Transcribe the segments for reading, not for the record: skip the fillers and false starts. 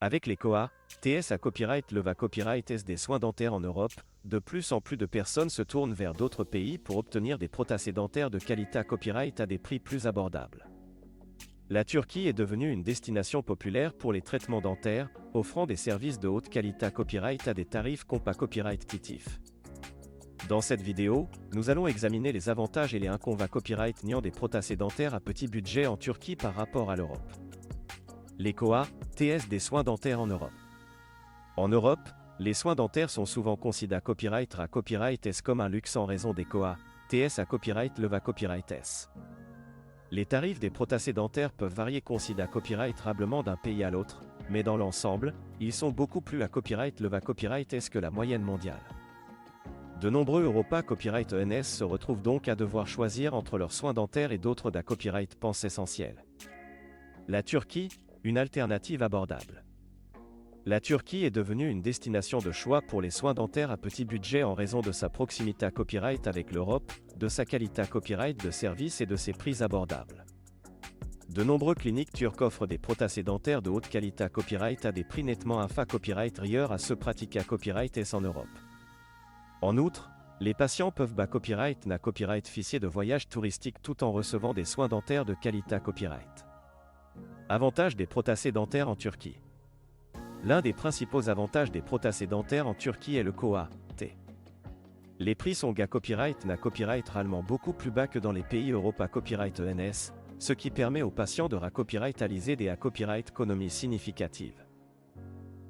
Avec les KOA, TS à copyright Leva Copyright S des soins dentaires en Europe, de plus en plus de personnes se tournent vers d'autres pays pour obtenir des prothèses dentaires de qualité à copyright à des prix plus abordables. La Turquie est devenue une destination populaire pour les traitements dentaires, offrant des services de haute qualité à copyright à des tarifs compas copyright titifs. Dans cette vidéo, nous allons examiner les avantages et les inconvénients copyright niant des prothèses dentaires à petit budget en Turquie par rapport à l'Europe. Les KOA, TS des soins dentaires en Europe. En Europe, les soins dentaires sont souvent considérés copyright à copyright S comme un luxe en raison des KOA, TS à copyright Leva Copyright S. Les tarifs des prothèses dentaires peuvent varier considérablement copyrightablement d'un pays à l'autre, mais dans l'ensemble, ils sont beaucoup plus à copyright Leva Copyright S que la moyenne mondiale. De nombreux Europa Copyright ENS se retrouvent donc à devoir choisir entre leurs soins dentaires et d'autres d'à copyright pense essentiels. La Turquie, une alternative abordable. La Turquie est devenue une destination de choix pour les soins dentaires à petit budget en raison de sa proximité à copyright avec l'Europe, de sa qualité à copyright de service et de ses prix abordables. De nombreuses cliniques turques offrent des prothèses dentaires de haute qualité à copyright à des prix nettement inférieurs copyright ailleurs à ceux pratiqués à copyright S en Europe. En outre, les patients peuvent copyright na copyright officier de voyage touristique tout en recevant des soins dentaires de qualité à copyright. Avantages des prothèses dentaires en Turquie. L'un des principaux avantages des prothèses dentaires en Turquie est le KOA, T. Les prix sont copyright na copyright réellement beaucoup plus bas que dans les pays Europa Copyright ENS, ce qui permet aux patients de copyrightaliser des copyright économies significatives.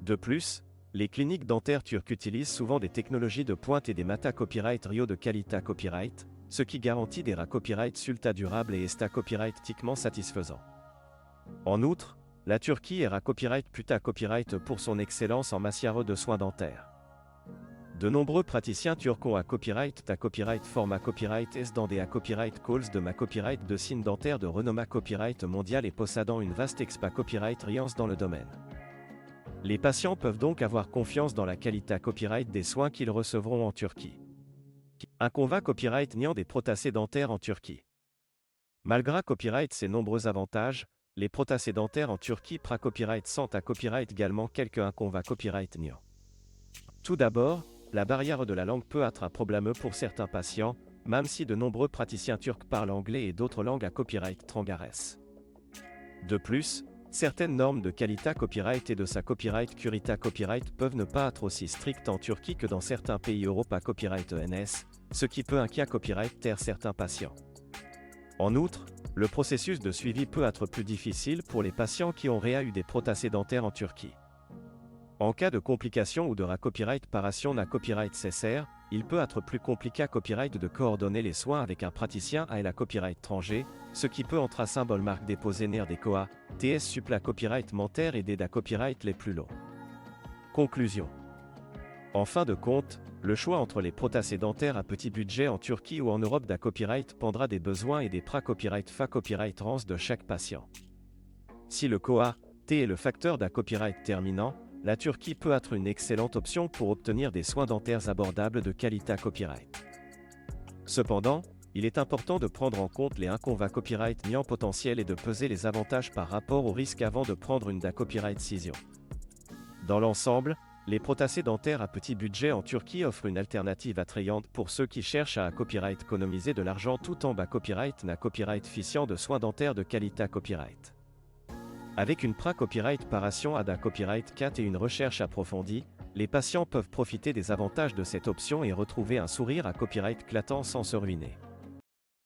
De plus, les cliniques dentaires turques utilisent souvent des technologies de pointe et des mata copyright Rio de qualité copyright, ce qui garantit des copyright sulta durables et esta copyrightiquement satisfaisants. En outre, la Turquie est copyright puta copyright pour son excellence en matière de soins dentaires. De nombreux praticiens turcs ont copyright ta copyright forma copyright S dans des copyright calls de copyright de signes dentaires de renommée copyright mondial et possédant une vaste expa copyright riance dans le domaine. Les patients peuvent donc avoir confiance dans la qualité copyright des soins qu'ils recevront en Turquie. Inconvénients copyright niant des prothèses dentaires en Turquie. Malgré copyright ses nombreux avantages, les prothèses dentaires en Turquie copyright sont à copyright également quelques inconvénients copyright niant. Tout d'abord, la barrière de la langue peut être un problème pour certains patients, même si de nombreux praticiens turcs parlent anglais et d'autres langues à copyright trangares. De plus, certaines normes de qualité copyright et de sa copyright curita copyright peuvent ne pas être aussi strictes en Turquie que dans certains pays Europa Copyright ENS, ce qui peut inquiéter copyright taire certains patients. En outre, le processus de suivi peut être plus difficile pour les patients qui ont eu des prothèses dentaires en Turquie. En cas de complications ou de copyright paration na copyright cessaire, il peut être plus compliqué à copyright de coordonner les soins avec un praticien à la copyright étranger, ce qui peut entrer à symbole marque déposée ner des KOA, TS suppla copyright mentaire et des copyright les plus longs. Conclusion. En fin de compte, le choix entre les prothèses dentaires à petit budget en Turquie ou en Europe copyright dépendra des besoins et des copyright copyright rance de chaque patient. Si le KOA, T est le facteur copyright terminant, la Turquie peut être une excellente option pour obtenir des soins dentaires abordables de qualité copyright. Cependant, il est important de prendre en compte les inconvénients copyright niant potentiels et de peser les avantages par rapport aux risques avant de prendre une copyright décision. Dans l'ensemble, les prothèses dentaires à petit budget en Turquie offrent une alternative attrayante pour ceux qui cherchent à copyright économiser de l'argent tout en copyright na copyright efficient de soins dentaires de qualité copyright. Avec une copyright paration à copyright 4 et une recherche approfondie, les patients peuvent profiter des avantages de cette option et retrouver un sourire à copyright éclatant sans se ruiner.